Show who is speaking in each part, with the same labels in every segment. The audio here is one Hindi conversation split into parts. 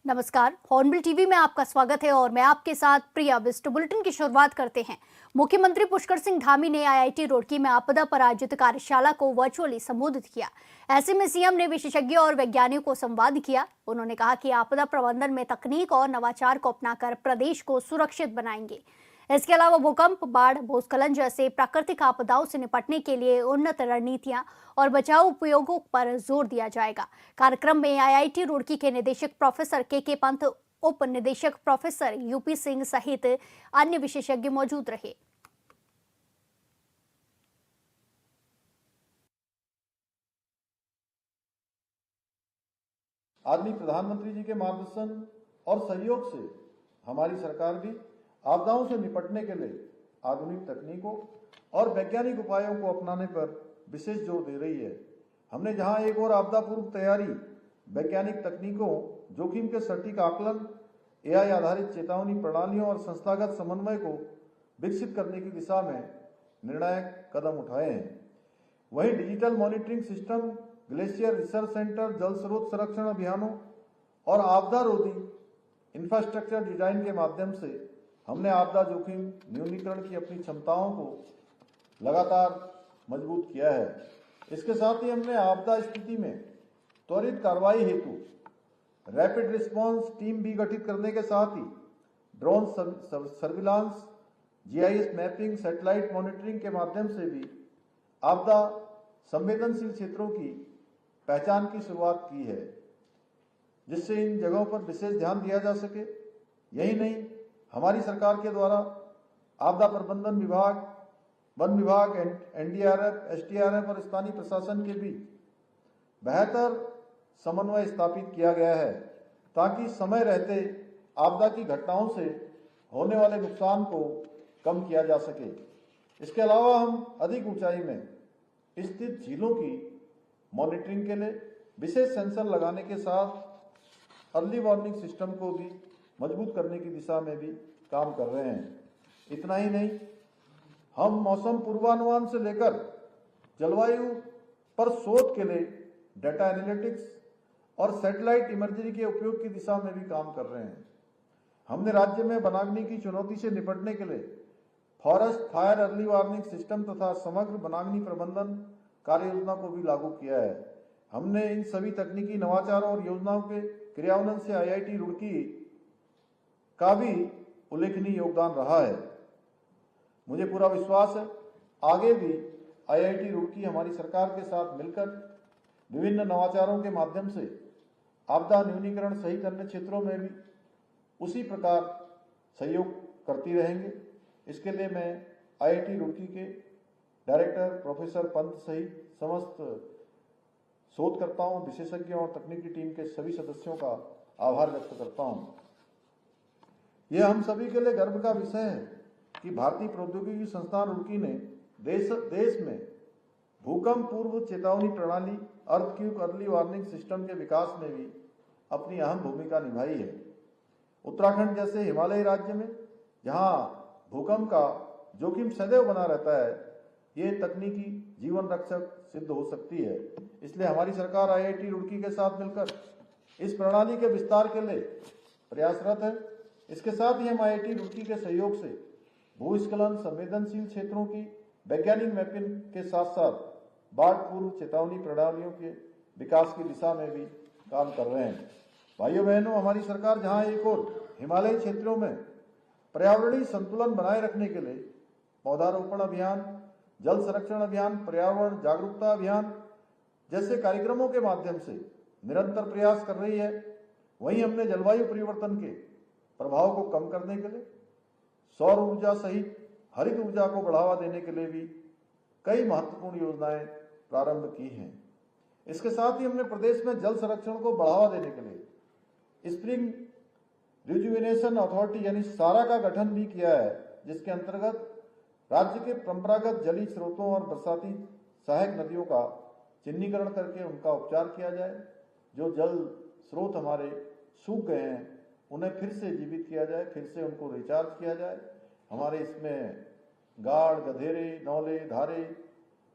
Speaker 1: नमस्कार, हॉर्नबिल टीवी में आपका स्वागत है और मैं आपके साथ प्रिया बिस्ट। बुलेटिन की शुरुआत करते हैं। मुख्यमंत्री पुष्कर सिंह धामी ने आईआईटी रुड़की में आपदा पर आयोजित कार्यशाला को वर्चुअली संबोधित किया। ऐसे में सीएम ने विशेषज्ञों और वैज्ञानिकों को संवाद किया। उन्होंने कहा कि आपदा प्रबंधन में तकनीक और नवाचार को अपनाकर प्रदेश को सुरक्षित बनाएंगे। इसके अलावा भूकंप, बाढ़, भूस्खलन जैसे प्राकृतिक आपदाओं से निपटने के लिए उन्नत रणनीतियां और बचाव उपयोगों पर जोर दिया जाएगा। कार्यक्रम में आईआईटी रुड़की के निदेशक प्रोफेसर के पंत, उप निदेशक प्रोफेसर यूपी सिंह सहित अन्य विशेषज्ञ मौजूद रहे।
Speaker 2: आदरणीय प्रधानमंत्री जी के मार्गदर्शन और सहयोग से हमारी सरकार भी आपदाओं से निपटने के लिए आधुनिक तकनीकों और वैज्ञानिक उपायों को अपनाने पर विशेष जोर दे रही है। हमने जहां एक और आपदा पूर्व तैयारी, वैज्ञानिक तकनीकों, जोखिम के सटीक आकलन, एआई आधारित चेतावनी प्रणालियों और संस्थागत समन्वय को विकसित करने की दिशा में निर्णायक कदम उठाए हैं, वहीं digital monitoring system, glacier research centre, जल स्रोत संरक्षण अभियानों और आपदा रोधी इंफ्रास्ट्रक्चर डिजाइन के माध्यम से हमने आपदा जोखिम न्यूनीकरण की अपनी क्षमताओं को लगातार मजबूत किया है। इसके साथ ही हमने आपदा स्थिति में त्वरित कार्रवाई हेतु रैपिड रिस्पांस टीम भी गठित करने के साथ ही drone surveillance, GIS mapping, satellite monitoring के माध्यम से भी आपदा संवेदनशील क्षेत्रों की पहचान की शुरुआत की है, जिससे इन जगहों पर विशेष ध्यान दिया जा सके। यही नहीं, हमारी सरकार के द्वारा आपदा प्रबंधन विभाग, वन विभाग, एनडीआरएफ, एसडीआरएफ और स्थानीय प्रशासन के बीच बेहतर समन्वय स्थापित किया गया है, ताकि समय रहते आपदा की घटनाओं से होने वाले नुकसान को कम किया जा सके। इसके अलावा हम अधिक ऊंचाई में स्थित झीलों की मॉनिटरिंग के लिए विशेष सेंसर लगाने के साथ अर्ली वार्निंग सिस्टम को भी मजबूत करने की दिशा में भी काम कर रहे हैं। इतना ही नहीं, हम मौसम पूर्वानुमान से लेकर जलवायु पर शोध के लिए डाटा एनालिटिक्स और सैटेलाइट इमर्जरी के उपयोग की दिशा में भी काम कर रहे हैं। हमने राज्य में वनाग्नि की चुनौती से निपटने के लिए forest fire early warning system तथा समग्र वनाग्नि प्रबंधन कार्य योजना को भी लागू किया है। हमने इन सभी तकनीकी नवाचारों और योजनाओं के क्रियान्वयन से आईआईटी रुड़की का भी उल्लेखनीय योगदान रहा है। मुझे पूरा विश्वास है आगे भी आईआईटी रुड़की हमारी सरकार के साथ मिलकर विभिन्न नवाचारों के माध्यम से आपदा न्यूनीकरण सहित अन्य क्षेत्रों में भी उसी प्रकार सहयोग करती रहेंगे। इसके लिए मैं आईआईटी रुड़की के डायरेक्टर प्रोफेसर पंत सहित समस्त शोधकर्ताओं, विशेषज्ञों और तकनीकी टीम के सभी सदस्यों का आभार व्यक्त करता हूं। यह हम सभी के लिए गर्व का विषय है कि भारतीय प्रौद्योगिकी संस्थान रुड़की ने देश में भूकंप पूर्व चेतावनी प्रणाली, अर्थक्वेक अर्ली वार्निंग सिस्टम के विकास में भी अपनी अहम भूमिका निभाई है। उत्तराखंड जैसे हिमालयी राज्य में जहां भूकंप का जोखिम सदैव बना रहता है, ये तकनीकी जीवन रक्षक सिद्ध हो सकती है। इसलिए हमारी सरकार आईआईटी रुड़की के साथ मिलकर इस प्रणाली के विस्तार के लिए प्रयासरत है। इसके साथ ही हम आईआईटी रुड़की के सहयोग से भूस्खलन संवेदनशील क्षेत्रों की वैज्ञानिक मैपिंग के साथ साथ बाढ़ पूर्व चेतावनी प्रणालियों के विकास की दिशा में भी काम कर रहे हैं। भाइयों बहनों, हमारी सरकार जहां एक और हिमालयी क्षेत्रों में पर्यावरणीय संतुलन बनाए रखने के लिए पौधारोपण अभियान, जल संरक्षण अभियान, पर्यावरण जागरूकता अभियान जैसे कार्यक्रमों के माध्यम से निरंतर प्रयास कर रही है, वहीं हमने जलवायु परिवर्तन के प्रभाव को कम करने के लिए सौर ऊर्जा सहित हरित ऊर्जा को बढ़ावा देने के लिए भी कई महत्वपूर्ण योजनाएं प्रारंभ की हैं। इसके साथ ही हमने प्रदेश में जल संरक्षण को बढ़ावा देने के लिए स्प्रिंग रिजुविनेशन अथॉरिटी यानी सारा का गठन भी किया है, जिसके अंतर्गत राज्य के परंपरागत जलीय स्रोतों और बरसाती सहायक नदियों का चिन्हीकरण करके उनका उपचार किया जाए। जो जल स्रोत हमारे सूख गए हैं उन्हें फिर से जीवित किया जाए, फिर से उनको रिचार्ज किया जाए। हमारे इसमें गाड़, गधेरे, नौले, धारे,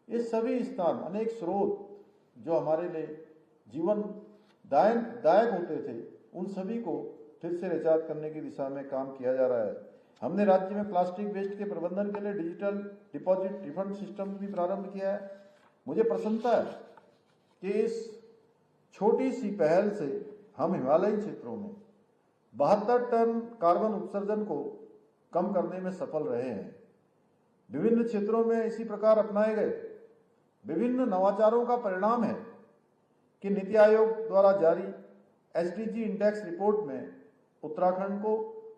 Speaker 2: ये सभी स्थान, अनेक स्रोत जो हमारे लिए जीवन दायक होते थे, उन सभी को फिर से रिचार्ज करने की दिशा में काम किया जा रहा है। हमने राज्य में प्लास्टिक वेस्ट के प्रबंधन के लिए डिजिटल डिपॉजिट रिफंड सिस्टम भी प्रारंभ किया है। मुझे प्रसन्नता है कि इस छोटी सी पहल से हम हिमालयी क्षेत्रों में 72 टन कार्बन उत्सर्जन को कम करने में सफल रहे हैं। विभिन्न क्षेत्रों में इसी प्रकार अपनाए गए विभिन्न नवाचारों का परिणाम है कि नीति आयोग द्वारा जारी एसडीजी इंडेक्स रिपोर्ट में उत्तराखंड को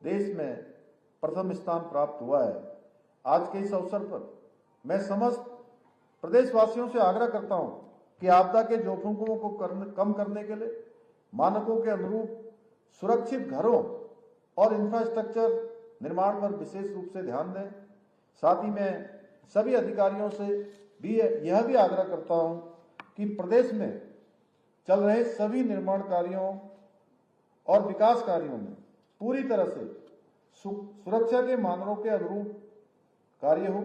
Speaker 2: देश में प्रथम स्थान प्राप्त हुआ है। आज के इस अवसर पर मैं समस्त प्रदेशवासियों से आग्रह करता हूं कि आपदा के जोखिमों को कम करने के लिए मानकों के अनुरूप सुरक्षित घरों और इंफ्रास्ट्रक्चर निर्माण पर विशेष रूप से ध्यान दें। साथ ही मैं सभी अधिकारियों से भी यह भी आग्रह करता हूं कि प्रदेश में चल रहे सभी निर्माण कार्यों और विकास कार्यों में पूरी तरह से सुरक्षा के मानकों के अनुरूप कार्य हो,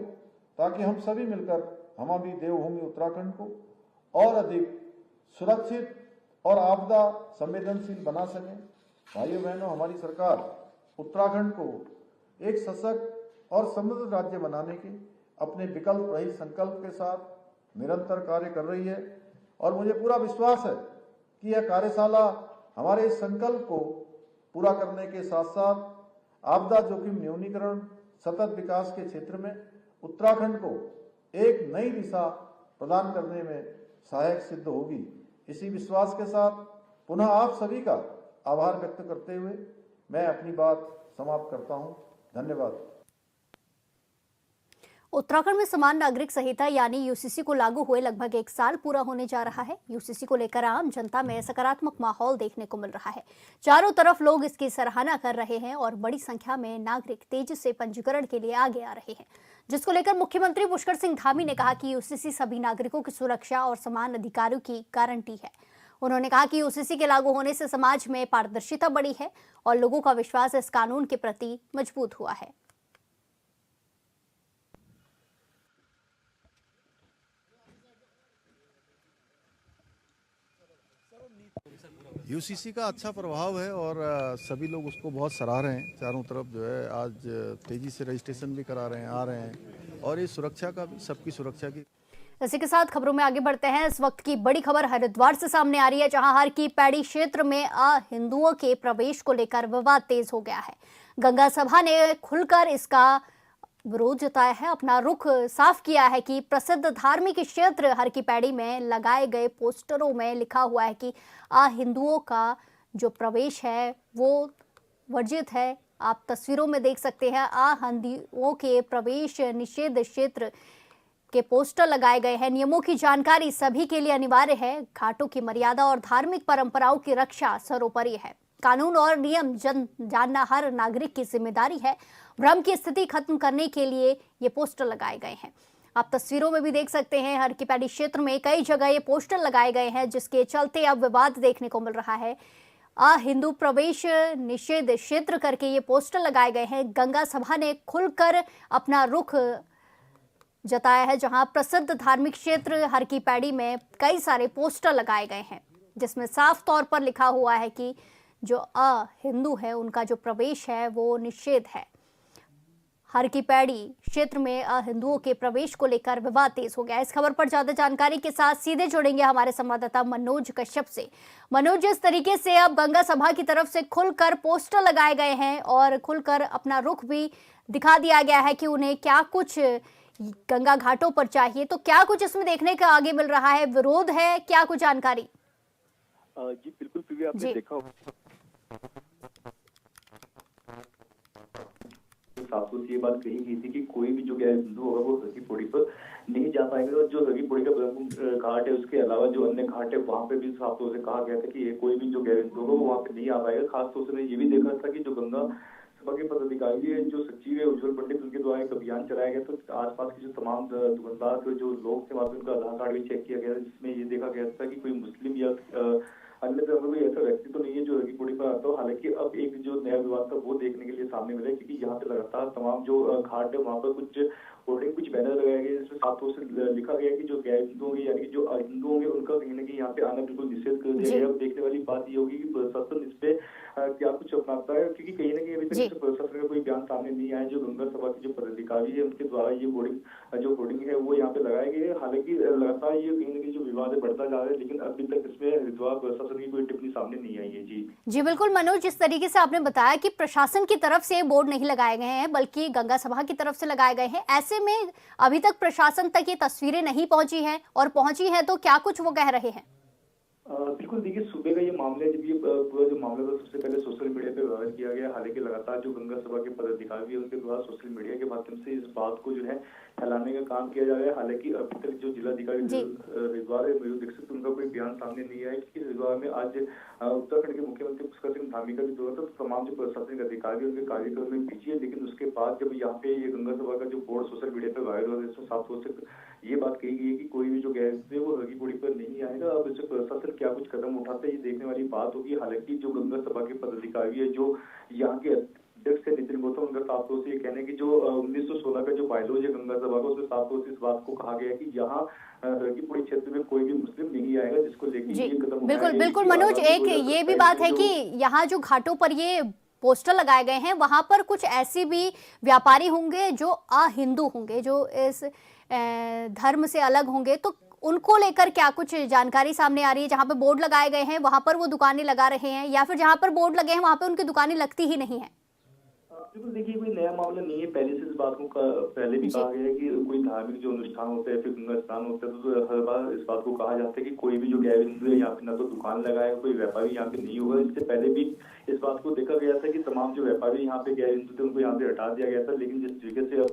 Speaker 2: ताकि हम सभी मिलकर हमारी देवभूमि उत्तराखंड को और अधिक सुरक्षित और आपदा संवेदनशील बना सकें। भाइयों बहनों, हमारी सरकार उत्तराखंड को एक सशक्त और समृद्ध राज्य बनाने के अपने विकल्प रहित संकल्प के साथ निरंतर कार्य कर रही है और मुझे पूरा विश्वास है कि यह कार्यशाला हमारे इस संकल्प को पूरा करने के साथ साथ आपदा जोखिम न्यूनीकरण सतत विकास के क्षेत्र में उत्तराखंड को एक नई दिशा प्रदान करने में सहायक सिद्ध होगी। इसी विश्वास के साथ पुनः आप सभी का आभार व्यक्त करते हुए मैं अपनी बात समाप्त करता हूं। धन्यवाद।
Speaker 1: उत्तराखंड में समान नागरिक संहिता यानी यूसीसी को लागू हुए लगभग 1 साल पूरा होने जा रहा है। यूसीसी को लेकर आम जनता में सकारात्मक माहौल देखने को मिल रहा है। चारों तरफ लोग इसकी सराहना कर रहे हैं और बड़ी संख्या में नागरिक तेजी से पंजीकरण के लिए आगे आ रहे हैं, जिसको लेकर मुख्यमंत्री पुष्कर सिंह धामी ने कहा कि यूसीसी सभी नागरिकों की सुरक्षा और समान अधिकारों की गारंटी है। उन्होंने कहा कि यूसीसी के लागू होने से समाज में पारदर्शिता बढ़ी है और लोगों का विश्वास इस कानून के प्रति मजबूत हुआ है।
Speaker 3: यूसीसी का अच्छा प्रभाव है और सभी लोग उसको बहुत सराह रहे हैं। चारों तरफ जो है आज तेजी से रजिस्ट्रेशन भी करा रहे हैं, आ रहे हैं और ये सुरक्षा का भी, सबकी सुरक्षा की।
Speaker 1: इसी के साथ खबरों में आगे बढ़ते हैं। इस वक्त की बड़ी खबर हरिद्वार से सामने आ रही है, जहां हर की पैड़ी क्षेत्र में हिंदुओं के प्रवेश को लेकर विवाद तेज हो गया है। गंगा सभा ने खुलकर इसका विरोध जताया है, अपना रुख साफ किया है कि प्रसिद्ध धार्मिक क्षेत्र हर की पैड़ी में लगाए गए पोस्टरों में लिखा हुआ है कि हिंदुओं का जो प्रवेश है वो वर्जित है। आप तस्वीरों में देख सकते हैं हिंदुओं के प्रवेश निषेध क्षेत्र के पोस्टर लगाए गए हैं। नियमों की जानकारी सभी के लिए अनिवार्य है। घाटों की मर्यादा और धार्मिक परंपराओं की रक्षा सर्वोपरि है। कानून और नियम जानना हर नागरिक की जिम्मेदारी है। भ्रम की स्थिति खत्म करने के लिए ये पोस्टर लगाए गए हैं। आप तस्वीरों में भी देख सकते हैं, हर की पैड़ी क्षेत्र में कई जगह ये पोस्टर लगाए गए हैं, जिसके चलते अब विवाद देखने को मिल रहा है। हिंदू प्रवेश निषेध क्षेत्र करके ये पोस्टर लगाए गए हैं। गंगा सभा ने खुलकर अपना रुख जताया है, जहां प्रसिद्ध धार्मिक क्षेत्र हर की पैड़ी में कई सारे पोस्टर लगाए गए हैं, जिसमें साफ तौर पर लिखा हुआ है कि जो हिंदू है उनका जो प्रवेश है वो निषेध है। हर की पैड़ी क्षेत्र में हिंदुओं के प्रवेश को लेकर विवाद तेज हो गया। इस खबर पर ज्यादा जानकारी के साथ सीधे जुड़ेंगे हमारे संवाददाता मनोज कश्यप से। मनोज, जिस तरीके से अब गंगा सभा की तरफ से खुलकर पोस्टर लगाए गए हैं और खुलकर अपना रुख भी दिखा दिया गया है कि उन्हें क्या कुछ गंगा घाटों पर चाहिए, तो क्या कुछ इसमें देखने का आगे मिल रहा है? विरोध है, क्या कुछ जानकारी?
Speaker 4: जी बिल्कुल, प्रिय आपने देखा होगा साफ ये बात कही गई थी कि कोई भी जो गैर हिंदू होगा वो हर की पौड़ी पर नहीं जा पाएंगे और जो हर की पौड़ी का घाट है उसके अलावा जो अन्य घाट है वहाँ पे भी साफ तौर से कहा गया था कि कोई भी जो गैर हिंदू होगा वो वहाँ पे नहीं आ पाएगा। खासतौर से ये भी देखा था कि जो गंगा सभा के पदाधिकारी है, जो सचिव है उज्जवल पंडित, उनके द्वारा एक अभियान चलाया गया। तो आसपास के जो तमाम दुकानदार थे, जो लोग थे, वहाँ पे उनका आधार कार्ड भी चेक किया गया, जिसमें ये देखा गया था कि कोई मुस्लिम या अन्य तरह कोई ऐसा व्यक्ति तो नहीं है जो हर की पौड़ी पर आता हो। हालांकि अब एक जो नया विवाद था वो देखने के लिए सामने मिला, क्योंकि यहाँ पे लगातार तमाम जो घाट है वहाँ पर कुछ होर्डिंग कुछ बैनर लगाए गए जिसमें साफ तौर से लिखा गया कि जो गैर हिंदू होंगे यानी कि जो अहिंदू होंगे उनका कहीं ना कहीं यहाँ पे आना बिल्कुल निषेध कर दिया गया। अब देखने वाली बात ये होगी कि प्रशासन इस पे क्या कुछ अपनाता है, क्योंकि कहीं ना कहीं अभी तक प्रशासन का कोई बयान सामने नहीं आया। जो गंगा सभा के जो पदाधिकारी है उनके द्वारा ये होर्डिंग है वो यहाँ पे लगाए गए। हालांकि लगातार ये कहीं ना कहीं जो विवाद है बढ़ता जा रहा है, लेकिन अभी तक इसमें हरिद्वार प्रशासन की कोई टिप्पणी सामने नहीं आई है। जी
Speaker 1: बिल्कुल मनोज, जिस तरीके से आपने बताया कि प्रशासन की तरफ से बोर्ड नहीं लगाए गए हैं बल्कि गंगा सभा की तरफ से लगाए गए हैं, ऐसे में अभी तक प्रशासन तक ये तस्वीरें नहीं पहुंची हैं, और पहुंची हैं तो क्या कुछ वो कह रहे हैं?
Speaker 4: बिल्कुल, देखिए सुबह का ये मामला है, जब ये पूरा जो मामला था सबसे पहले सोशल मीडिया पे वायरल किया गया। हालांकि लगातार जो गंगा सभा के पदाधिकारी है उनके द्वारा सोशल मीडिया के माध्यम से इस बात को जो है फैलाने का काम किया जा रहा है। हालांकि अभी तक जो जिलाधिकारी हरिद्वार है मयूर दीक्षित, उनका कोई बयान सामने नहीं आया। क्योंकि हरिद्वार में आज उत्तराखंड के मुख्यमंत्री पुष्कर सिंह धामी का भी दौरा था, तो तमाम जो प्रशासनिक अधिकारी उनके कार्यक्रम में बिजी है। लेकिन उसके बाद जब यहाँ पे ये गंगा सभा का जो बोर्ड सोशल मीडिया पे वायरल हुआ, इसमें साफ तौर से ये बात कही गई है कि कोई भी जो गैस है वो हगी पुड़ी पर नहीं आएगा। अब इससे प्रशासन क्या कुछ कदम उठाते हैं ये देखने वाली बात होगी। हालांकि जो गंगा सभा के पदाधिकारी है, जो यहाँ के अध्यक्ष है नितिन गौतम, उनका साफ तौर से ये कहना है कि जो 1916 का जो बायलॉज है गंगा सभा का, उसमें साफ तौर से इस बात को कहा गया है कि यहाँ हरकीपुड़ी क्षेत्र में कोई भी मुस्लिम नहीं आएगा, जिसको लेकर ये कदम
Speaker 1: बिल्कुल बिल्कुल मनोज, एक ये भी बात है कि यहाँ जो घाटों पर ये पोस्टर लगाए गए हैं वहां पर कुछ ऐसे भी व्यापारी होंगे जो अहिंदू होंगे, जो इस धर्म से अलग होंगे, तो उनको लेकर क्या कुछ जानकारी सामने आ रही है? जहां पे बोर्ड लगाए गए हैं वहां पर वो दुकानें लगा रहे हैं, या फिर जहां पर बोर्ड लगे हैं वहां पे उनकी दुकानें लगती ही नहीं है?
Speaker 4: बिल्कुल, देखिए कोई नया मामला नहीं है। पहले से इस बात को पहले भी कहा गया है कि कोई धार्मिक जो अनुष्ठान होते हैं, फिर गंगा स्नान होता है, तो हर बार इस बात को कहा जाता है कि कोई भी जो गैर हिंदू है यहाँ पे ना तो दुकान लगाएगा, कोई व्यापारी यहाँ पे नहीं होगा। इससे पहले भी इस बात को देखा गया था कि तमाम जो व्यापारी यहाँ पे गैर हिंदू थे उनको यहाँ से हटा दिया गया था। लेकिन जिस तरीके से अब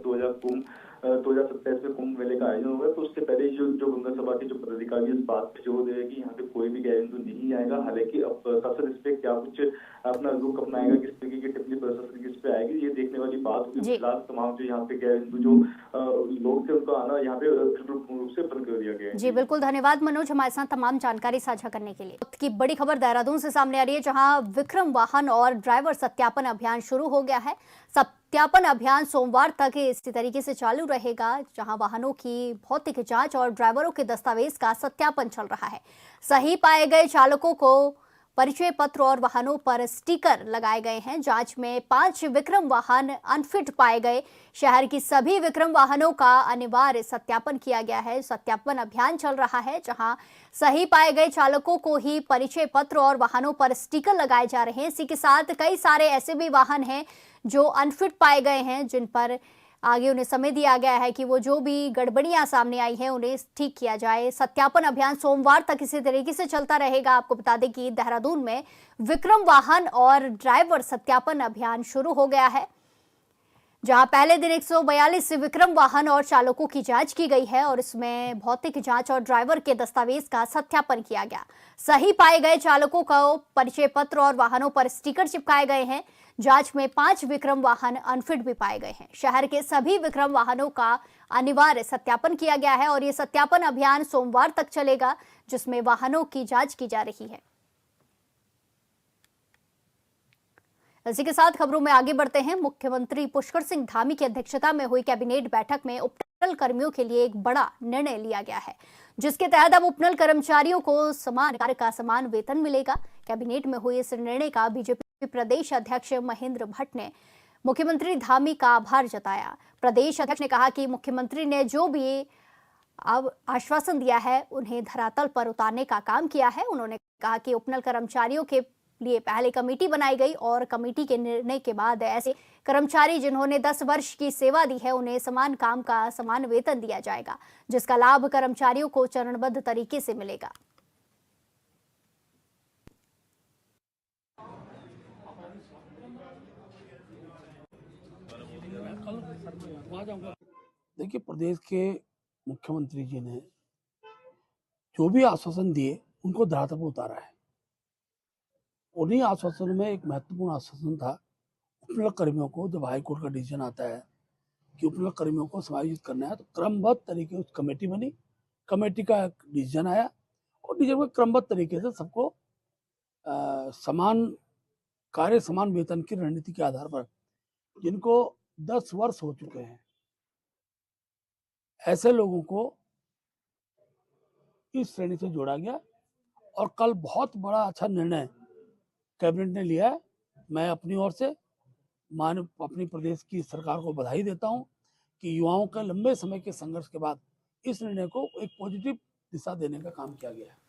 Speaker 4: 2027 में कुंभ मेले का आयोजन होगा, तो उससे पहले जो गंगा सभा के जो पदाधिकारी इस बात पे जोर दे रहे हैं कि यहाँ पे कोई भी गैर हिंदू नहीं आएगा। हालांकि अब प्रशासन इस पे क्या कुछ अपना रुख अपनाएगा, किस तरीके की टिप्पणी प्रशासन की इस पे आएगी, ये देखने वाली बात होगी। फिलहाल तमाम जो यहाँ पे गैर हिंदू जो लोग थे उनका आना यहाँ पे पूर्ण रूप से बंद कर दिया गया है।
Speaker 1: जी बिल्कुल, धन्यवाद मनोज हमारे साथ तमाम जानकारी साझा करने के लिए। वक्त की बड़ी खबर देहरादून से सामने आ रही है, जहां विक्रम वाहन और ड्राइवर सत्यापन अभियान शुरू हो गया है। सत्यापन अभियान सोमवार तक इसी तरीके से चालू रहेगा, जहां वाहनों की भौतिक जांच और ड्राइवरों के दस्तावेज का सत्यापन चल रहा है। सही पाए गए चालकों को परिचय पत्र और वाहनों पर स्टिकर लगाए गए हैं। जांच में 5 विक्रम वाहन अनफिट पाए गए। शहर की सभी विक्रम वाहनों का अनिवार्य सत्यापन किया गया है। सत्यापन अभियान चल रहा है, जहां सही पाए गए चालकों को ही परिचय पत्र और वाहनों पर स्टिकर लगाए जा रहे हैं। इसी के साथ कई सारे ऐसे भी वाहन हैं जो अनफिट पाए गए हैं, जिन पर आगे उन्हें समय दिया गया है कि वो जो भी गड़बड़ियां सामने आई हैं उन्हें ठीक किया जाए। सत्यापन अभियान सोमवार तक इसी तरीके से चलता रहेगा। आपको बता दें कि देहरादून में विक्रम वाहन और ड्राइवर सत्यापन अभियान शुरू हो गया है, जहां पहले दिन 142 विक्रम वाहन और चालकों की जांच की गई है और इसमें भौतिक जांच और ड्राइवर के दस्तावेज का सत्यापन किया गया। सही पाए गए चालकों को परिचय पत्र और वाहनों पर स्टिकर चिपकाए गए हैं। जांच में 5 विक्रम वाहन अनफिट भी पाए गए हैं। शहर के सभी विक्रम वाहनों का अनिवार्य सत्यापन किया गया है और ये सत्यापन अभियान सोमवार तक चलेगा, जिसमें वाहनों की जांच की जा रही है। इसी के साथ खबरों में आगे बढ़ते हैं। मुख्यमंत्री पुष्कर सिंह धामी की अध्यक्षता में हुई कैबिनेट बैठक में उपनल कर्मियों के लिए एक बड़ा निर्णय लिया गया है, जिसके तहत अब उपनल कर्मचारियों को समान कार्य का समान वेतन मिलेगा। कैबिनेट में हुए इस निर्णय का बीजेपी प्रदेश अध्यक्ष महेंद्र भट्ट ने मुख्यमंत्री धामी का आभार जताया। प्रदेश अध्यक्ष ने कहा कि मुख्यमंत्री ने जो भी अब आश्वासन दिया है उन्हें धरातल पर उतारने का काम किया है। उन्होंने कहा कि उपनल कर्मचारियों के लिए पहले कमेटी बनाई गई और कमेटी के निर्णय के बाद ऐसे कर्मचारी जिन्होंने 10 वर्ष की सेवा दी है उन्हें समान काम का समान वेतन दिया जाएगा, जिसका लाभ कर्मचारियों को चरणबद्ध तरीके से मिलेगा।
Speaker 5: देखिए, प्रदेश के मुख्यमंत्री जी ने जो भी आश्वासन दिए उनको धरातल पर उतारा है। उन्हीं आश्वासन में एक महत्वपूर्ण आश्वासन था उपनल कर्मियों को, जब हाईकोर्ट का डिसीजन आता है कि उपनल कर्मियों को समायोजित करना है, तो क्रमबद्ध तरीके उस कमेटी बनी, कमेटी का डिसीजन आया और डिसीजन में क्रमबद्ध तरीके से सबको समान कार्य समान वेतन की रणनीति के आधार पर, जिनको 10 वर्ष हो चुके हैं ऐसे लोगों को इस श्रेणी से जोड़ा गया और कल बहुत बड़ा अच्छा निर्णय कैबिनेट ने लिया है। मैं अपनी ओर से अपनी प्रदेश की सरकार को बधाई देता हूं कि युवाओं के लंबे समय के संघर्ष के बाद इस निर्णय को एक पॉजिटिव दिशा देने का काम किया गया है।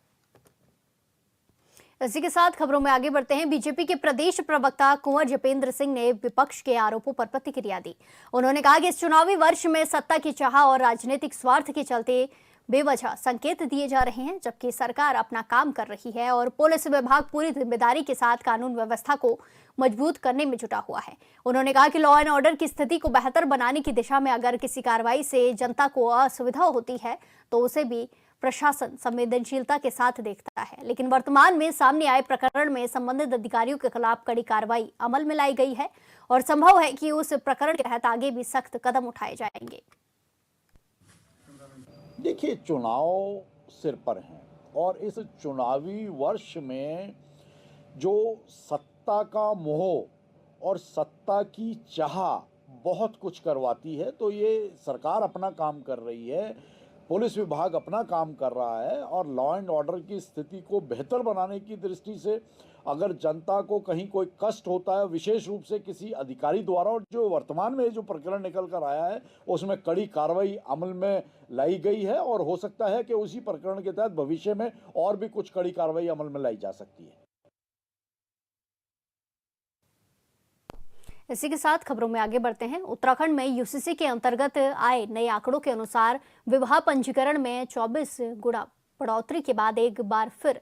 Speaker 1: इसी के साथ खबरों में आगे बढ़ते हैं। बीजेपी के प्रदेश प्रवक्ता कुंवर जपेंद्र सिंह ने विपक्ष के आरोपों पर प्रतिक्रिया दी। उन्होंने कहा कि इस चुनावी वर्ष में सत्ता की चाह और राजनीतिक स्वार्थ के चलते बेवजह संकेत दिए जा रहे हैं, जबकि सरकार अपना काम कर रही है और पुलिस विभाग पूरी जिम्मेदारी के साथ कानून व्यवस्था को मजबूत करने में जुटा हुआ है। उन्होंने कहा कि लॉ एंड ऑर्डर की स्थिति को बेहतर बनाने की दिशा में अगर किसी कार्रवाई से जनता को असुविधा होती है तो उसे भी प्रशासन संवेदनशीलता के साथ देखता है, लेकिन वर्तमान में सामने आए प्रकरण में संबंधित अधिकारियों के खिलाफ कड़ी कार्रवाई अमल में लाई गई है और संभव है कि उस प्रकरण के तहत आगे भी सख्त कदम उठाए जाएंगे।
Speaker 6: देखिए, चुनाव सिर पर हैं और इस चुनावी वर्ष में जो सत्ता का मोह और सत्ता की चाह बहुत कुछ करवाती है, तो ये सरकार अपना काम कर रही है, पुलिस विभाग अपना काम कर रहा है और लॉ एंड ऑर्डर की स्थिति को बेहतर बनाने की दृष्टि से अगर जनता को कहीं कोई कष्ट होता है, विशेष रूप से किसी अधिकारी द्वारा, और जो वर्तमान में जो प्रकरण निकल कर आया है उसमें कड़ी कार्रवाई अमल में लाई गई है और हो सकता है कि उसी प्रकरण के तहत भविष्य में और भी कुछ कड़ी कार्रवाई अमल में लाई जा सकती है।
Speaker 1: इसी के साथ खबरों में आगे बढ़ते हैं। उत्तराखंड में यूसीसी के अंतर्गत आए नए आंकड़ों के अनुसार विवाह पंजीकरण में 24 गुना बढ़ोतरी के बाद एक बार फिर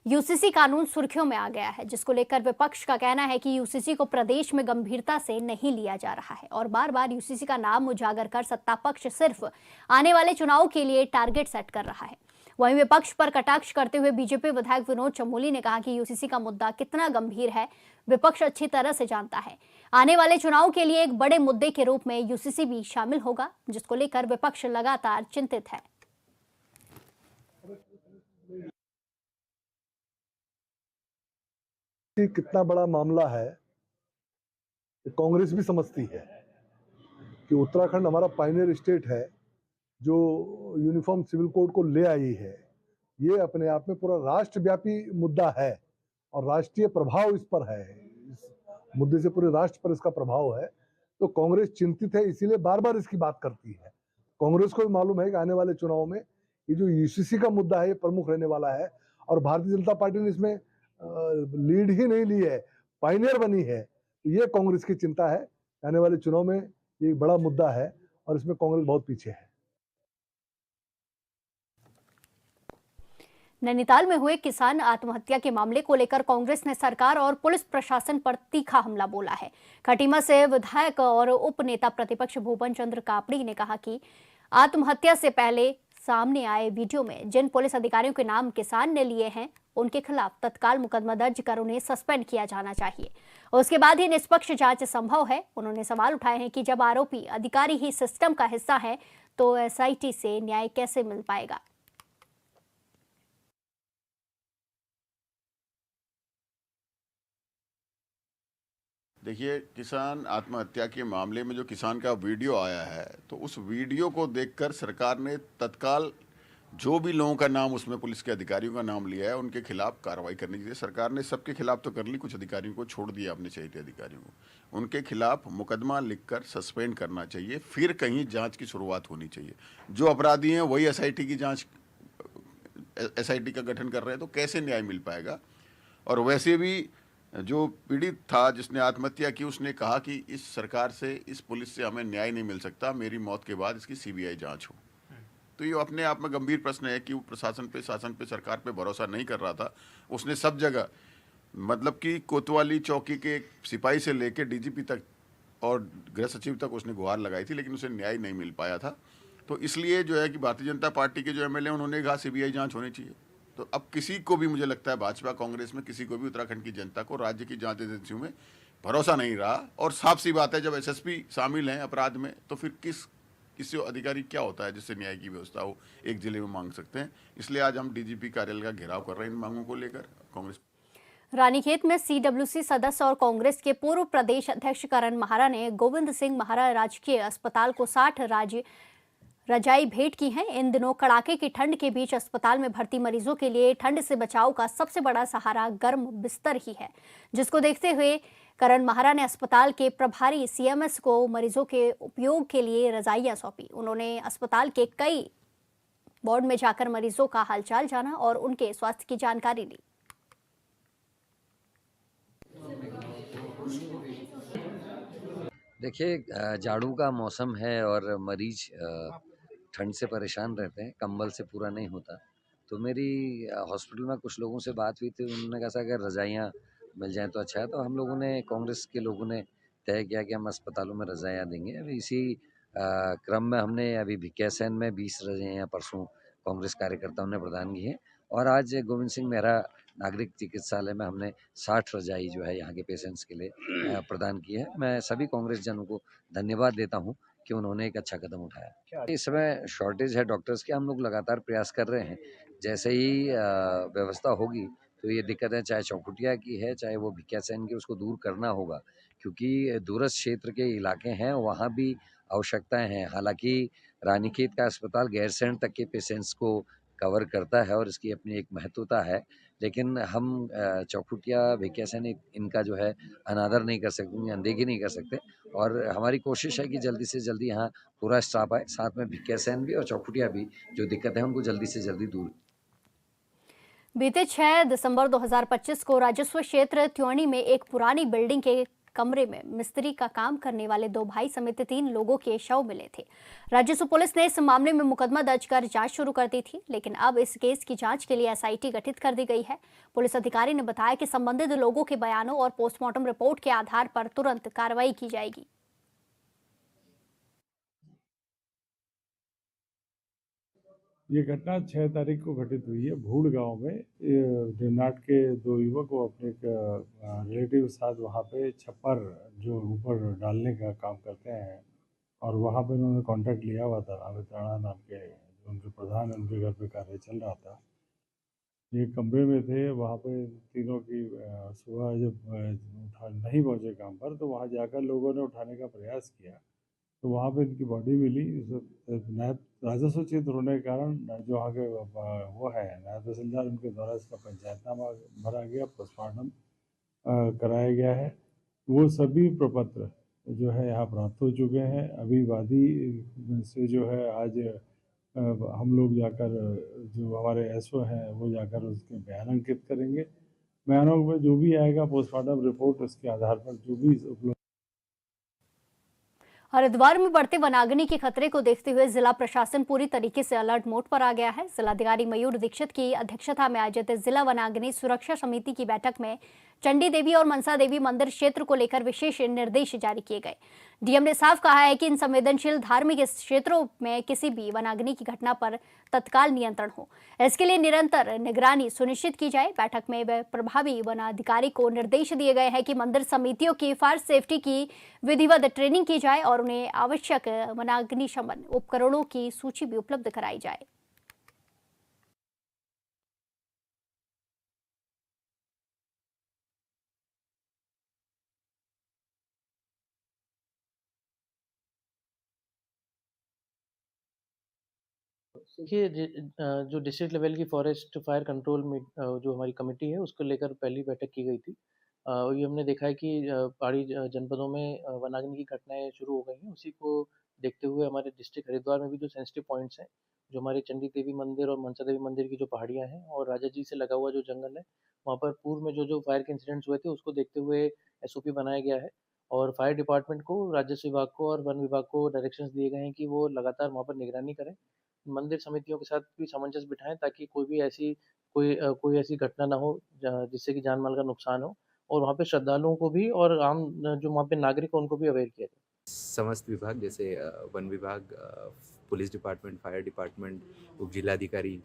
Speaker 1: यूसीसी कानून सुर्खियों में आ गया है, जिसको लेकर विपक्ष का कहना है कि यूसीसी को प्रदेश में गंभीरता से नहीं लिया जा रहा है और बार बार यूसीसी का नाम उजागर कर सत्ता पक्ष सिर्फ आने वाले चुनाव के लिए टारगेट सेट कर रहा है। वहीं विपक्ष पर कटाक्ष करते हुए बीजेपी विधायक विनोद चमोली ने कहा कि यूसीसी का मुद्दा कितना गंभीर है विपक्ष अच्छी तरह से जानता है। आने वाले चुनाव के लिए एक बड़े मुद्दे के रूप में यूसीसी भी शामिल होगा, जिसको लेकर विपक्ष लगातार चिंतित है।
Speaker 7: कितना बड़ा मामला है कांग्रेस भी समझती है कि उत्तराखंड हमारा पायनियर स्टेट है जो यूनिफॉर्म सिविल कोड को ले आई है। ये अपने आप में पूरा राष्ट्रव्यापी मुद्दा है और राष्ट्रीय प्रभाव इस पर है, इस मुद्दे से पूरे राष्ट्र पर इसका प्रभाव है। तो कांग्रेस चिंतित है, इसीलिए बार बार इसकी बात करती है। कांग्रेस को भी मालूम है कि आने वाले चुनाव में ये जो यूसीसी का मुद्दा है ये प्रमुख रहने वाला है और भारतीय जनता पार्टी ने इसमें लीड ही नहीं ली है, पायनियर बनी है। ये कांग्रेस की चिंता है, आने वाले चुनाव में ये एक बड़ा मुद्दा है और इसमें कांग्रेस बहुत पीछे है।
Speaker 1: नैनीताल में हुए किसान आत्महत्या के मामले को लेकर कांग्रेस ने सरकार और पुलिस प्रशासन पर तीखा हमला बोला है। खटीमा से विधायक और उप नेता प्रतिपक्ष भूपन चंद्र कापड़ी ने कहा कि आत्महत्या से पहले सामने आए वीडियो में जिन पुलिस अधिकारियों के नाम किसान ने लिए हैं उनके खिलाफ तत्काल मुकदमा दर्ज कर उन्हें सस्पेंड किया जाना चाहिए। उसके बाद ही निष्पक्ष जांच संभव है। उन्होंने सवाल उठाए हैं कि जब आरोपी अधिकारी ही सिस्टम का हिस्सा है तो एसआईटी से न्याय कैसे मिल पाएगा।
Speaker 8: देखिए, किसान आत्महत्या के मामले में जो किसान का वीडियो आया है, तो उस वीडियो को देखकर सरकार ने तत्काल जो भी लोगों का नाम उसमें पुलिस के अधिकारियों का नाम लिया है उनके खिलाफ कार्रवाई करनी चाहिए। सरकार ने सबके खिलाफ तो कर ली, कुछ अधिकारियों को छोड़ दिया अपने चहेते अधिकारियों को। उनके खिलाफ मुकदमा लिखकर सस्पेंड करना चाहिए, फिर कहीं जांच की शुरुआत होनी चाहिए। जो अपराधी हैं वही एसआईटी की जांच, एसआईटी का गठन कर रहे हैं, तो कैसे न्याय मिल पाएगा। और वैसे भी जो पीड़ित था जिसने आत्महत्या की, उसने कहा कि इस सरकार से, इस पुलिस से हमें न्याय नहीं मिल सकता, मेरी मौत के बाद इसकी सीबीआई जांच हो। तो ये अपने आप में गंभीर प्रश्न है कि वो प्रशासन पे, शासन पे, सरकार पे भरोसा नहीं कर रहा था। उसने सब जगह, मतलब कि कोतवाली चौकी के एक सिपाही से लेकर डीजीपी तक और गृह सचिव तक उसने गुहार लगाई थी, लेकिन उसे न्याय नहीं मिल पाया था। तो इसलिए जो है कि भारतीय जनता पार्टी के जो एमएलए उन्होंने कहा सीबीआई जांच होनी चाहिए। तो अब किसी को भी, मुझे लगता है भाजपा कांग्रेस में किसी को भी उत्तराखंड की जनता को राज्य की जांच एजेंसियों में भरोसा नहीं रहा। और साफ सी बात है, जब एसएसपी शामिल हैं अपराध में तो फिर किसी अधिकारी क्या होता है जिससे न्याय की व्यवस्था हो, एक जिले में मांग सकते हैं। इसलिए आज हम डीजीपी कार्यालय का घेराव कर रहे हैं इन मांगों को लेकर। कांग्रेस
Speaker 1: रानीखेत में सीडब्ल्यूसी सदस्य और कांग्रेस के पूर्व प्रदेश अध्यक्ष करण महारा ने गोविंद सिंह महारा राजकीय अस्पताल को 60 रजाई भेंट की हैं। इन दिनों कड़ाके की ठंड के बीच अस्पताल में भर्ती मरीजों के लिए ठंड से बचाव का सबसे बड़ा सहारा गर्म बिस्तर ही है, जिसको देखते हुए करण माहरा ने अस्पताल के प्रभारी सीएमएस को मरीजों के उपयोग के लिए रजाइयां सौंपी। उन्होंने अस्पताल के कई वार्ड में जाकर मरीजों का हालचाल जाना और उनके स्वास्थ्य की जानकारी ली।
Speaker 9: देखिए, झाड़ू का मौसम है और मरीज ठंड से परेशान रहते हैं, कंबल से पूरा नहीं होता। तो मेरी हॉस्पिटल में कुछ लोगों से बात हुई थी, उन्होंने कहा अगर रज़ाइयाँ मिल जाएँ तो अच्छा है। तो हम लोगों ने, कांग्रेस के लोगों ने तय किया कि हम अस्पतालों में रज़ाइयाँ देंगे। अभी इसी क्रम में हमने अभी भिकियासैन में 20 रज़ाइयाँ परसों कांग्रेस कार्यकर्ताओं ने प्रदान की हैं और आज गोविंद सिंह मेहरा नागरिक चिकित्सालय में हमने 60 रजाई जो है यहाँ के पेशेंट्स के लिए प्रदान की है। मैं सभी कांग्रेस जनों को धन्यवाद देता हूँ कि उन्होंने एक अच्छा कदम उठाया। इस समय शॉर्टेज है डॉक्टर्स की, हम लोग लगातार प्रयास कर रहे हैं। जैसे ही व्यवस्था होगी तो ये दिक्कतें चाहे चौखुटिया की है, चाहे वो भिकियासैन की, उसको दूर करना होगा क्योंकि दूरस्थ क्षेत्र के इलाके हैं, वहाँ भी आवश्यकताएं हैं। हालांकि रानीखेत का अस्पताल गैरसैंण तक के पेशेंट्स को कवर करता है और इसकी अपनी एक महत्वता है, लेकिन हम चौखुटिया भिकियासैन इनका जो है अनादर नहीं कर सकते, अनदेखी नहीं कर सकते और हमारी कोशिश है कि जल्दी से जल्दी यहाँ पूरा स्टाफ आए, साथ में भिकियासैन भी और चौखुटिया भी जो दिक्कत है उनको जल्दी से जल्दी दूर।
Speaker 1: बीते 6 दिसंबर 2025 को राजस्व क्षेत्र त्योणी में एक पुरानी बिल्डिंग के कमरे में मिस्त्री का काम करने वाले 2 भाई समेत 3 लोगों के शव मिले थे। राजस्व पुलिस ने इस मामले में मुकदमा दर्ज कर जांच शुरू कर दी थी, लेकिन अब इस केस की जांच के लिए एसआईटी गठित कर दी गई है। पुलिस अधिकारी ने बताया कि संबंधित लोगों के बयानों और पोस्टमार्टम रिपोर्ट के आधार पर तुरंत कार्रवाई की जाएगी।
Speaker 10: ये घटना 6 तारीख को घटित हुई है भूड़ गांव में। डेनाट के 2 युवक को अपने रिलेटिव के साथ वहाँ पे छप्पर जो ऊपर डालने का काम करते हैं और वहाँ पे उन्होंने कॉन्ट्रैक्ट लिया हुआ था। अमित राणा नाम के जो उनके प्रधान है, उनके घर पे कार्य चल रहा था। ये कमरे में थे, वहाँ पे तीनों की सुबह जब नहीं पहुँचे काम पर तो वहाँ जाकर लोगों ने उठाने का प्रयास किया तो वहाँ पे इनकी बॉडी मिली। नायब राजस्व क्षेत्र होने के कारण जो वहाँ के वो है नायब तहसीलदार, उनके द्वारा इसका पंचायतनामा भरा गया, पोस्टमार्टम कराया गया है। वो सभी प्रपत्र जो है यहाँ प्राप्त हो चुके हैं। अभी वादी से जो है आज हम लोग जाकर, जो हमारे एसओ हैं वो जाकर उसके बयान अंकित करेंगे। बयानों में जो भी आएगा पोस्टमार्टम रिपोर्ट, उसके आधार पर जो भी उपलब्ध।
Speaker 1: हरिद्वार में बढ़ते वनाग्नि के खतरे को देखते हुए जिला प्रशासन पूरी तरीके से अलर्ट मोड पर आ गया है। जिलाधिकारी मयूर दीक्षित की अध्यक्षता में आयोजित जिला वनाग्नि सुरक्षा समिति की बैठक में चंडी देवी और मनसा देवी मंदिर क्षेत्र को लेकर विशेष निर्देश जारी किए गए। डीएम ने साफ कहा है कि इन संवेदनशील धार्मिक क्षेत्रों में किसी भी वनाग्नि की घटना पर तत्काल नियंत्रण हो, इसके लिए निरंतर निगरानी सुनिश्चित की जाए। बैठक में प्रभावी वनाधिकारी को निर्देश दिए गए हैं कि मंदिर समितियों की फायर सेफ्टी की विधिवत ट्रेनिंग की जाए और उन्हें आवश्यक वनाग्नि शमन उपकरणों की सूची भी उपलब्ध कराई जाए।
Speaker 11: देखिए, जो डिस्ट्रिक्ट लेवल की फॉरेस्ट फायर कंट्रोल में जो हमारी कमेटी है उसको लेकर पहली बैठक की गई थी। ये हमने देखा है कि पहाड़ी जनपदों में वनाग्नि की घटनाएं शुरू हो गई हैं। उसी को देखते हुए हमारे डिस्ट्रिक्ट हरिद्वार में भी जो सेंसिटिव पॉइंट्स हैं, जो हमारे चंडी देवी मंदिर और मनसा देवी मंदिर की जो पहाड़ियाँ हैं और राजा जी से लगा हुआ जो जंगल है, वहाँ पर पूर्व में जो फायर के इंसिडेंट्स हुए थे उसको देखते हुए एसओपी बनाया गया है और फायर डिपार्टमेंट को, राजस्व विभाग को और वन विभाग को डायरेक्शंस दिए गए हैं कि वो लगातार वहाँ पर निगरानी करें। मंदिर समितियों के साथ भी सामंजस्य बिठाएं ताकि कोई ऐसी घटना ना हो जिससे कि जान माल का नुकसान हो और वहाँ पे श्रद्धालुओं को भी और आम जो वहाँ पे नागरिक हैं उनको भी अवेयर किया जाए।
Speaker 12: समस्त विभाग जैसे वन विभाग, पुलिस डिपार्टमेंट, फायर डिपार्टमेंट, उप जिलाधिकारी,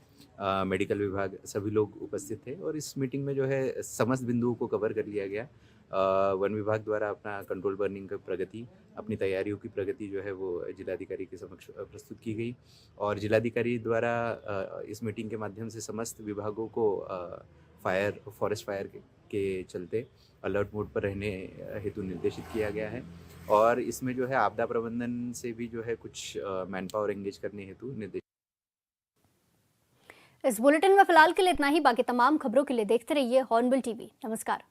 Speaker 12: मेडिकल विभाग, सभी लोग उपस्थित थे और इस मीटिंग में जो है समस्त बिंदुओं को कवर कर लिया गया। वन विभाग द्वारा अपना कंट्रोल बर्निंग की प्रगति, अपनी तैयारियों की प्रगति जो है वो जिलाधिकारी के समक्ष प्रस्तुत की गई और जिलाधिकारी द्वारा इस मीटिंग के माध्यम से समस्त विभागों को फॉरेस्ट फायर के के चलते अलर्ट मोड पर रहने हेतु निर्देशित किया गया है और इसमें जो है आपदा प्रबंधन से भी जो है कुछ मैन पावर एंगेज करने हेतु निर्देश।
Speaker 1: इस बुलेटिन में फिलहाल के लिए इतना ही। बाकी तमाम खबरों के लिए देखते रहिए हॉर्नबिल टीवी। नमस्कार।